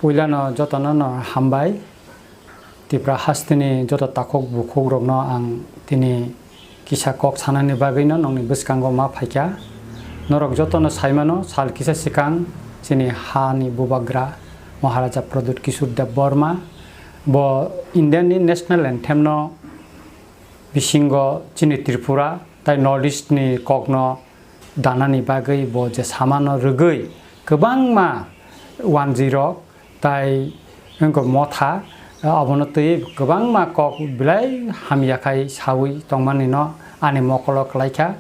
puilano jotano no hambai tipra hastini joto takok bukhok rokno ang tini kisa kok sanani bagino nongni bwskango ma phaikya norok jotono saimano sal kisa sikang chini hani bubagra Maharaja Pradut Kishore Dev Burma bo Indian national anthem no bisingo chini Tripura tai Northeast ni kokno danani bagai bo je samano rugui kebangma 10 tai engko motha abonotoi kebangma kok bilai hamiyakai sawi tongmani no ani mokolo klaika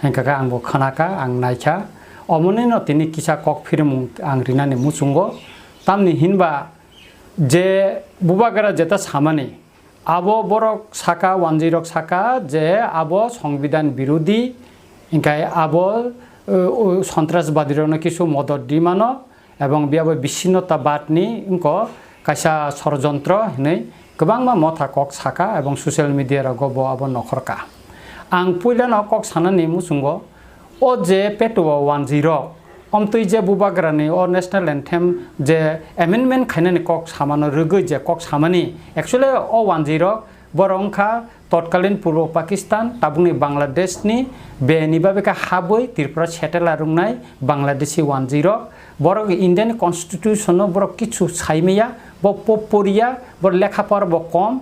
engka angbo khanaka ang naika omoni no tini kisa kok phirimung ang rinani muchungo tamni hinba je bubagara jeta samani abo borok saka 10 saka je abo সংবিধান বিরোধী Inkai আবো সন্ত্রাসবাদীরনো কিছু মদত দিমানো এবং বিয়াবো বিচ্ছিন্নতাবাদনি ইনকো কাইসা ষড়যন্ত্র হनै गोबांमा मथा कक साका এবং সোশ্যাল মিডিয়ার গব আবো নখরকা आं पुइलानो कक सानानि मुसुंगो ओ जे पेटुआ 10 अमतुइ जे बुबाग्रानि ओ नेशनल एन्थेम जे एमेन्डमेन्ट खाइनानि कक सामानो रगै जे कक सामानि एक्चुअली ओ 10 बरंखा तत्कालीन पूर्व पाकिस्तान ताबुंनि बांग्लादेशनि बेनिबाबेका हाबै त्रिपुरा सेटेल आरुंनाय बांग्लादेशी 10 बरक इंडियान कन्स्टिट्यूशन बरक किछु साइमेया ब पपरिया बर लेखापर ब कम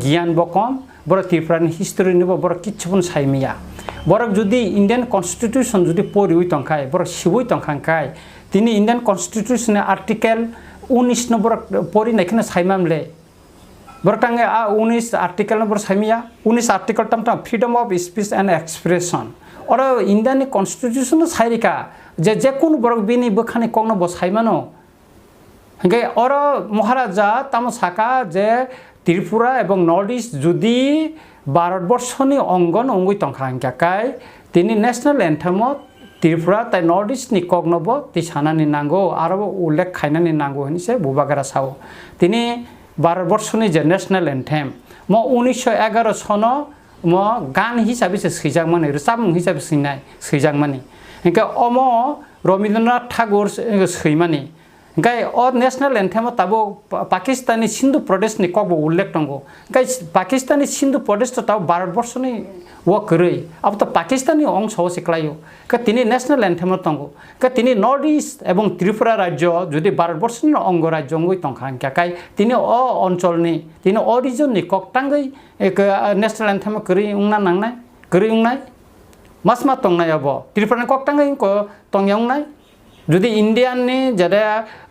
गियान ब कम बर त्रिपुरानि हिस्ट्री नि बर किछुबन साइमेया बरक जुदि इंडियान कन्स्टिट्यूशन जुदि परि तंखाय बर सिबुइ तंखांखाय तिनि इंडियान कन्स्टिट्यूशन आर्टिकल 19 नंबर परि नायखना साइमामले बरटांगे 19 आर्टिकल नंबर साइमिया 19 आर्टिकल तमता freedom of speech and expression और इंडियान कन्स्टिट्यूशन साइरिका जे जे कोन बरक बिनि बखानि कगनो ब साइमानो हंगे और महाराजा तामसाका जे त्रिपुरा एवं नॉर्थ ईस्ट जुदि भारतवर्षनि अंगन अंगुइ तंखांखाय तिनि नेशनल एन्थेम त्रिपुरा ताइ नॉर्थ ईस्ट नि कगनोबो तिसानानि नांगौ आरो उल्लेख खायनानि नांगौ हनिसे बुबागारा साव तिनि भारतवर्षनि जे नेशनल एन्थेम म 1911 सनो म गान हिसाबै सैजाकमानि रोजाबमुं हिसाबै सैजाकमानि इनका अम रवीन्द्रनाथ ठाकुर सैमानि गाय और नेशनल एन्थेम ताबो पाकिस्तानी सिंधु प्रदेश नि कबो उल्लेख दंगो गाय पाकिस्तानी सिंधु प्रदेश तो ताबो भारतवर्षनि व करै अब तो पाकिस्तानी अंश हो सिक्लायो का तिनि नेशनल एन्थेम दंगो का तिनि नॉर्थ ईस्ट एवं त्रिपुरा राज्य जुदि भारतवर्षनि अंग राज्य अंगै तंखांका गाय तिनि अ अञ्चलनि तिनि ओरिजिन नि कक्टांगै एक नेशनल एन्थेम करै उंना नांनाय करै उंनाय मासमा तंनाय अब त्रिपुरा कक्टांगै को तंयाउनाय जुदि इंडियान नि जदे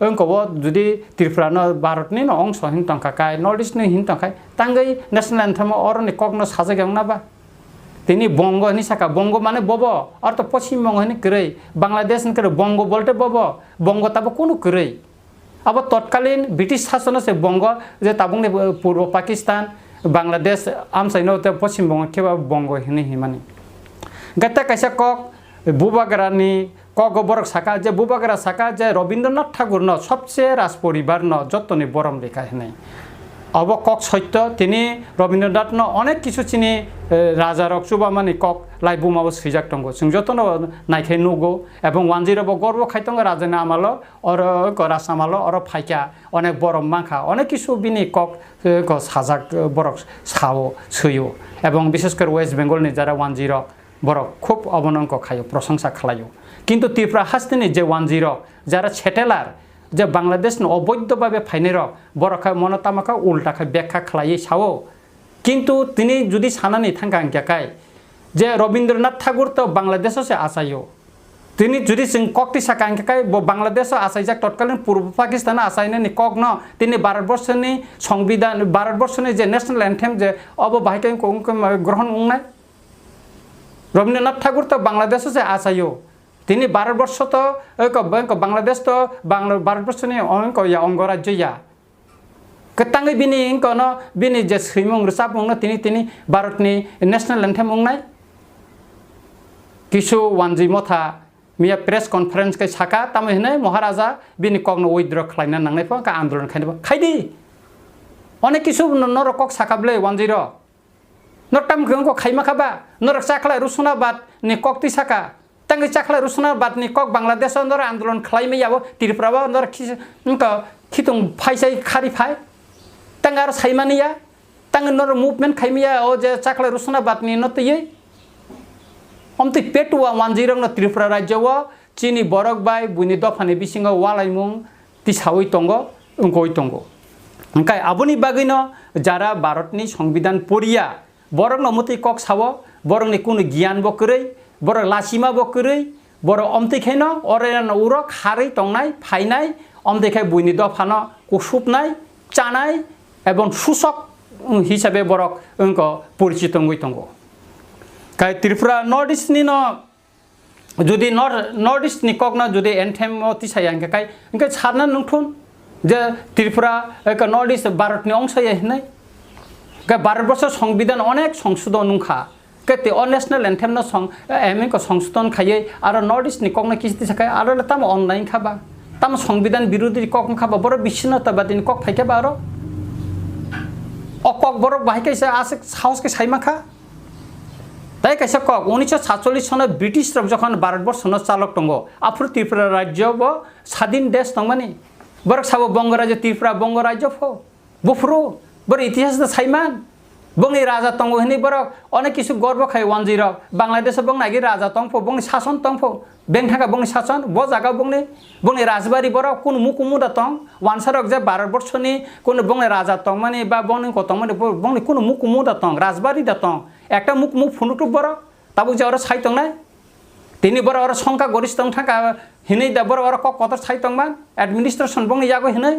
अंकबो जुदि त्रिपुरा न भारत नि अंश हिन तंखाकाय नॉर्थ ईस्ट नि हिन तंखाय तांगै नेशनल एन्थेम और नि कगनो साजागांना बा तिनी बंग नि साका बंग माने बबो और तो पश्चिम बंग नि करै बांग्लादेश नि करै बंग बोलते बबो बंग ताबो कोनो करै अब तत्कालीन ब्रिटिश शासन से बंग जे ताबुंनि पूर्व पाकिस्तान बांग्लादेश आमसाइनो ते पश्चिम बंग केबा बंग हिनि हिमानि गता कैसा कक बुबाग्रानि कग बरक साका जे बुबाग्रा साका जे रवीन्द्रनाथ ठाकुर न सबसे राज परिवार न जतनि बरम लेखा हेनै अब कक सत्य तिनि रवीन्द्रनाथ न अनेक किछु चिनि राजा रक सुबामानि कक लाइबुमाबो सैजाक दंगो जों जतन नायखाय नुगो एवं 10 बो गर्व खायतंग राजाना आमालो और रासामालो और फाइका अनेक बरम माखा अनेक किछु बिनि कक साजाक बरक सावो सयो एवं विशेष कर वेस्ट बेंगल नि जारा 10 बरक खूब अवनंक खायो प्रशंसा खालायो किंतु त्रिपुरा हास्तिनि जे 10 जारा सेटेलार जे बांग्लादेश न अवैधभावे फाइनेर बरखा मनतामाखा उल्टाखा व्याख्या खालायै सावो किंतु तिनि जुदि सानानि थांखांखाय जे रवीन्द्रनाथ ठाकुर तो बांग्लादेश से आसायो तिनि जुदि जों कक्ति साखांखाय बांग्लादेश आसायजाक तत्कालीन पूर्व पाकिस्तान आसायनानि कक न तिनि भारतवर्षनि संविधान भारतवर्षनि जे नेशनल एन्थेम जे अब बाहायकै ग्रहण उंनाय रवीन्द्रनाथ ठाकुर तो बांग्लादेश से आसायो तिनी भारतवर्ष तो बांग्लादेश तो भारतवर्षनि अंग राज्य या कतांगै बिनि इंकन बिनि जे सैमुं रोजाबमुं तिनि भारतनि नेशनल एन्थेम उंनाय किसु 10 मथा मिया प्रेस कॉन्फ्रेंस के साका तामै हनै महाराजा बिनि कगनो उइद्र खालायना नांनायफा का आन्दोलन खायनोबा खायदि अनेक किसु नरकक साकाबले 10 नरटाम गंगो खाइमाखाबा नरक साखला रुसुनाबाद नि कक्ति साका tangi chakla rusuna batni kok Bangladesh ondor andolon khlaimai yabo Tripura ondor khitung phaisai khari phai tangar saimaniya tang nor movement khaimia o je chakla rusuna batni no tei omti petua 10 no Tripura rajya wo chini borok bai buni dofani bisingo walaimung tisawi tongo ungkoi tongo angkai aboni bagino jara Bharatni সংবিধান পড়িয়া borok no muti kok sawo borok ni kunu gyan bo korei borok lasima bo korei borok omti kheno oren urok khari tongnai phainai omti khai buini dofano kusupnai chanai এবং সুসক হিসাবে borok ungko পরিচিত ngoi tongo kai Tripura North East ni no যদি North East ni kok na যদি anthem o tisai angka kai angka charna nungthun যে Tripura ka North East Bharatni অংশ নাই কা ভারতবর্ষের সংবিধান অনেক সংশোধন নুখা কেতে অ ন্যাশনাল অ্যান্থেম ন সং এমএ ক সংশোধন খাইয়ে আর নর্থ ইস্ট নি কক না কিস্তি সাকায় আর তাম অনলাইন খাবা তাম সংবিধান বিরোধী কক খাবা বড় বিচ্ছিন্নতাবাদী কক ফাইকে বারো অ কক বড় বাহিকাইছে আছে সাহসকে সাইমাখা তাই কাইছে কক 1947 সনে ব্রিটিশরা যখন ভারতবর্ষ ন চালক টঙ্গ আফ্রো ত্রিপুরা রাজ্য ব স্বাধীন দেশ টংমানি বড় সাবো বঙ্গরাজ্য ত্রিপুরা বঙ্গরাজ্য ফো বুফরো বড় ইতিহাস তো সাইমান বংনি রাজা তঙ্গ হিনি বড় অনেক কিছু গর্ব খাই 10 বাংলাদেশ বং নাগি রাজা তংফো বংনি শাসন তংফো বেং থাকা বংনি শাসন ব জায়গা বংনি রাজবাড়ি বড় কোন মুকুমুদা তং ওয়ানসারক যে ভারতবর্ষনি কোন বংনি রাজা তং মানে বা বংনি কতং মানে বংনি কোন মুকুমুদা তং রাজবাড়ি দা তং একটা মুখ ফুনুটুক বড় তাবু যে ওরা সাইতং নাই তিনি বড় ওরা সংখ্যা গরিষ্ঠ থাকা হিনি দা বড় ওরা কত সাইতং মান অ্যাডমিনিস্ট্রেশন বংনি যাগো হিনে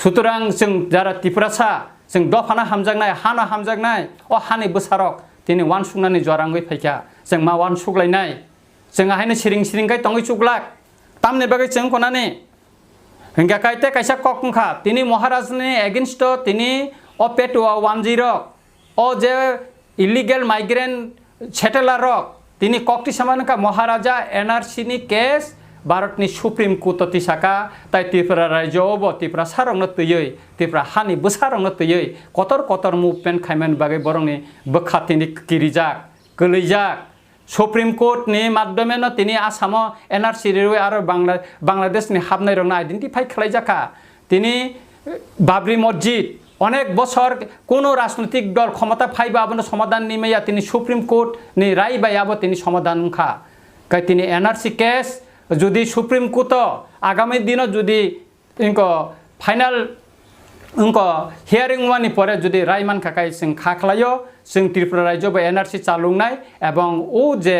সুতরাং जों যারা ত্রিপুরাসা जों দফানা হামজাগনাय হানা হামজাগनाय अ हानि बोसारक दिनै वान सुंनानै जरांगै फैका जों मा वान सुग्लायनाय जों आहायनो सिरिंगाय तंगै सुग्लाक तामने बागै जों कोनाने हिंगा कायते कायसा ककंखा तिनि महाराजनि एगेन्स्ट तिनि अ पेटुआ 10 अ जे इलिगेल माइग्रेंट सेटेलर तिनि ककटी समानका महाराजा एनआरसी नि case Bharatni Supreme Court tisaka tai Tripura rajyo bo Tripura sarong no tuyoi Tripura hani busarong no tuyoi kotor movement khaiman bagai borongni bokhatini kirijak goleijak Supreme Court ni maddome no tini Asamo NRC rewe aro Bangladesh ni habnai rongna identify khlaijaka tini Babri Masjid অনেক বছর কোন রাজনৈতিক দল ক্ষমতা ফাইবা আবনো সমাধান নিমেয়া তিনি supreme court নি রায় বাইয়াবো তিনি সমাধান খা কাই তিনি এনআরসি কেস যদি সুপ্রিম কোর্ট আগামী দিন যদি ইনক ফাইনাল ইনক হিয়ারিং ওয়ানি পরে যদি রায় মান খাকাই जों খাখলাयो जों ত্রিপুরা রাজ্য বা এনআরসি চালুংনাই এবং ও যে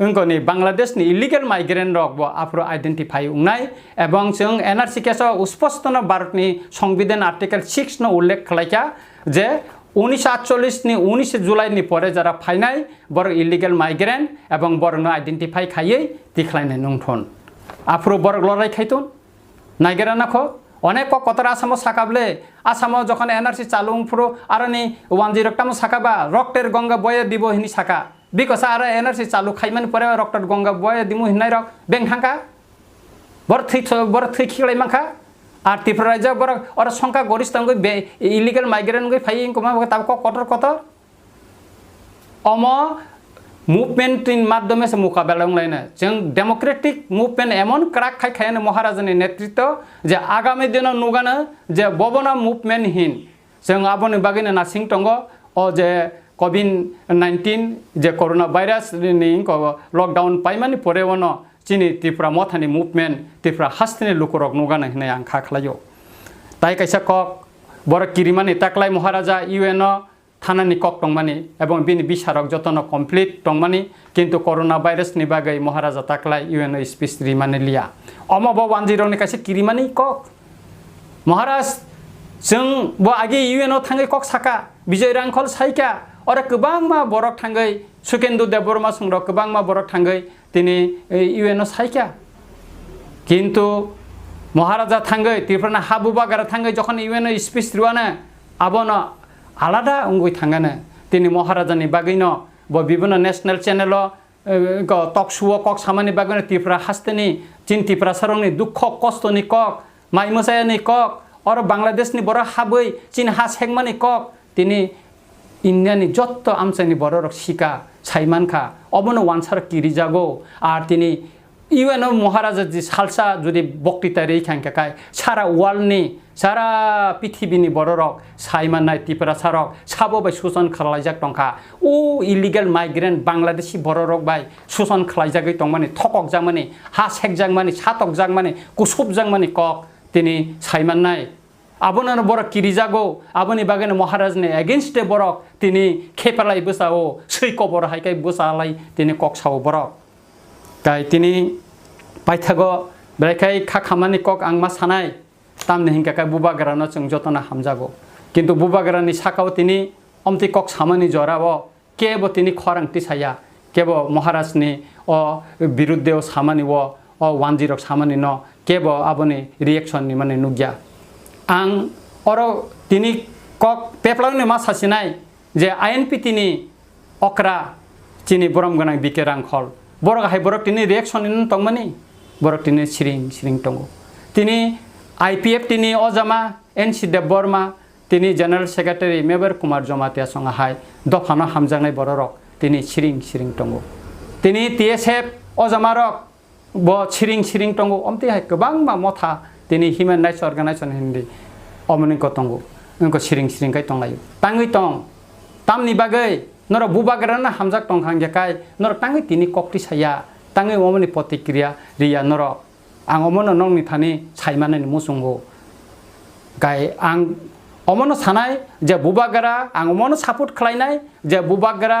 ইনকনি বাংলাদেশনি ইলিগেল মাইগ্রেন্ট রক ব আফ্রো আইডেন্টিফাই উংনাই এবং जों এনআরসি কেস স্পষ্টন ভারতনি সংবিধান আর্টিকেল 6 ন উল্লেখ খালাইকা যে 1948 नि 19 जुलाई नि परे जरा फाइनाय बर इलिगेल माइग्रेंट एवं बरनो आइडेंटिफाई खायै दिखलायनाय नंथन आफ्रो बर लराय खायतन नायगेरा नाखो अनेक कतरा आसाम साकाबले आसाम जखन एनआरसी चालुं फ्रो आरनि 10 टाम साकाबा रक्टेर गंगा बय दिबो हिनि साका बिकस आर एनआरसी चालु खायमान परे रक्टेर गंगा बय दिमु हिनाय रक बें थांका बर थै खिलाय माखा আর ত্রিপুরা রাজ্য বড় ওর সংখ্যা গরিষ্ঠ ইলিগেল মাইগ্রেন্ট গই ফাই কমা তাব কত অম মুভমেন্টের মাধ্যমে মোকাবেলা লাইনে जों ডেমোক্রেটিক মুভমেন্ট এমন ক্রাক খাইখায়ানো মহারাজানি নেতৃত্ব যে আগামী দিন নুগানো যে ববনা মুভমেন্ট হিন जों আবনি বাগিনে নাসিং টঙ্গ ও যে কোভিড-19 যে করোনা ভাইরাস नि লকডাউন পাইমানি পরে YONO Chini Tripura mothani movement Tripura hastini lukurok nugana hinai ang khaklayo tai kaisa kok bor kirimani taklai maharaja UN thanani kok tongmani ebong bini bisarok jotono complete tongmani kintu corona virus ni bagai maharaja taklai UN speech rimani liya omo bo 10 ni kaisa kirimani kok maharaj जों bo age UN thangai kok saka Bijay Rangkhol saika ora kobang ma borok thangai Sukendu Deborma songrok kobang ma borok thangai তিনি UNO Saika কিন্তু মহারাজা থাঙ্গৈ ত্রিপুরা হাবু বাগারা থাঙ্গৈ যখন UNO speech রুয়ানা আবনো আলাদা অঙ্গই থাঙ্গানে তিনি মহারাজানি বাগৈনো ব বিভিন্ন ন্যাশনাল চ্যানেল টক শুও কক সামানি বাগৈনো ত্রিপুরা হাস্তেনি চিন ত্রিপুরা সারংনি দুঃখ কষ্টনি কক মাই মোসায়ানি কক আর বাংলাদেশনি বড় হাবৈ চিন হাস হেগমানি কক তিনি ইন্ডিয়ানি যত আমসানি বড় রক শিকা সাইমানখা অবনো ওয়ানসার কিরি যাগো আর তিনি ইউএনও মহারাজা যে সালসা যদি বক্তৃতা রেখাঙ্কায় সারা ওয়ার্ল্ডনি সারা পৃথিবীনি বড়রক সাইমাননাই ত্রিপুরা সারক সাবো বাই শোষণ খালাইজাक टंखा ও ইলিগেল মাইগ্রেন্ট বাংলাদেশি বড়রক বাই শোষণ খালাইজাগৈ टंमानि थकक जांमानि हा सेक जांमानि सातक जांमानि कुसुब जांमानि कक তিনি সাইমাননাই আবনার বড় কিরিজাগো আবনি বাগানে মহারাজনে এগেনস্টে বড়ক তিনি খেপালাই বসাও সৈক বড় হাইকাই বসালাই তিনি কক সাও বড়ক তাই তিনি পাইথাগো বেখাই খা খামানি কক আংমা সানাই তামনি হিংকাকাय বুবাগ্রানো जों যতনা হামজাগো কিন্তু বুবাগ্রানি সাকাও তিনি অমতি কক সামানি জরাও কেবো তিনি খরাংটি সায়া কেবো মহারাজনি ও বিরুদ্ধেও সামানি ও ওয়ানজিরক সামানি ন কেবো আবনি রিয়েকশননি মানে নুগিয়া आं अरो तिनी कक पेप्लावनि मा सासिनाय जे आईएनपि तिनी अक्रा तिनी बरम गोनां बिके रांखल बरक हाय बरक तिनी रिएक्शन तंगमानि बरक तिनी सिरिं सिरिं तंगो तिनी आईपीएफ तिनी अजामा एनसी देव बर्मा तिनी general secretary member Kumar Jamatia संग हाय दफानो हामजांनाय बररक तिनी सिरिं सिरिं तंगो तिनी टीएसएफ अजामारक ब सिरिं सिरिं तंगो अमति हाय गोबां मा मथा তিনি হিউম্যান রাইটস অর্গানাইজেশন হিন্দি অমনি কতঙ্গো ইনকো সিরিং সিরিं কাই তंलायो तांगै तंग तामनि बागै नर बुबाग्राना हामजाक तंखां जेकाय नर तांगै तिनि कक्ति साया तांगै अमनि प्रतिक्रिया रिया नर आं अमनो नंनि थानि साइमानानि मुसुंगो गाय आं अमनो सानाय जे बुबाग्रा आं अमनो सापोर्ट खालायनाय जे बुबाग्रा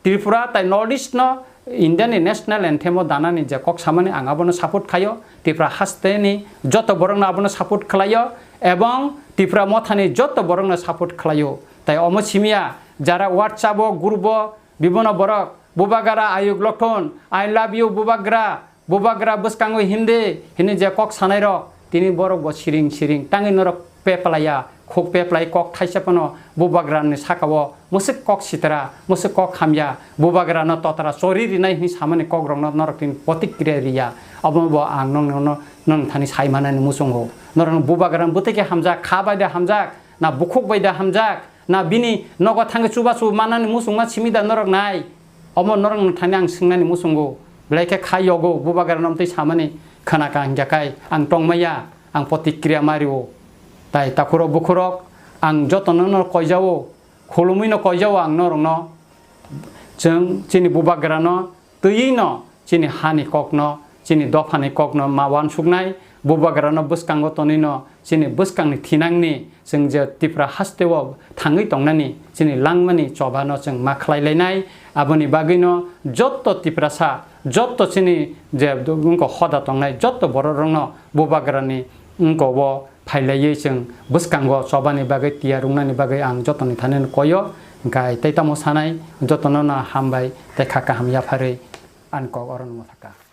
त्रिपुरा ताइ नर्थ ईस्ट न इंडियानि नेशनल एन्थेमो दानानि जे कक सामानि आं आबनो सापोर्ट खायो त्रिपुरा हास्तेनि जत बरंनो आबनो सापोर्ट खालायो एवं त्रिपुरा मथानि जत बरंनो सापोर्ट खालायो ताइ अमसिमिया जारा व्हाट्सएप ग्रुप विभिन्न बरक बुबाग्रा आयुग लक्षण आई लाभ यू बुबाग्रा बुबाग्रा बसकांगो हिंदी हिनि जे कक सानाय र तिनि बरक ब सिरिं सिरिं तांगै नरक पेपलाया खोक पेपलाई कक थाइसेपनो बुबाग्रानि साकावो मुसे कक सितरा मुसे कक खामिया बुबाग्रानो ततरा चोरिरिनाय हि सामानि कक रंनो नरकिन प्रतिक्रिया रिया अबो आं नों थानि साइमानानि मुसुंगो नरं बुबाग्रान बुतेके हामजा खाबायदा हामजा ना बुखुक बायदा हामजा ना बिनि नग थांगे चुबासु मानानि मुसुंमा सिमिदा नरक नाय अमो नरं थानि आं सोंनानि मुसुंगो ब्लाइके खायगो बुबाग्रान तै सामानि खानाका हिंजाकाय आं टंमाया आं प्रतिक्रिया मारियो ताई ताकुरो बुखुरक आं जतनो कयजावो खुलुमैनो कयजावो आं नरंनो जों चिनि बुबाग्रानो तैयैनो चिनि हानि ककनो चिनि दफानि ककनो मावान सुगनाय बुबाग्रानो बसकांगो तनिनो चिनि बसकांनि थिनांनि जों जे त्रिपुरा हास्तेव थाङै तंनानि चिनि लांमानि चबानो जों मा खालायलायनाय आबनि बागैनो जत्त त्रिपुरासा जत्त चिनि जे उनको हदा तंनाय जत्त बररंनो बुबाग्रानि उनको वो फाइलायै जों बसकांगो चबानि बागै तियारुंनानि बागै आं जतनि थानो कयो गाय तैतामो सानाय जतनो ना हामबाय तै खाका हामया फारै आनको अरन मथाका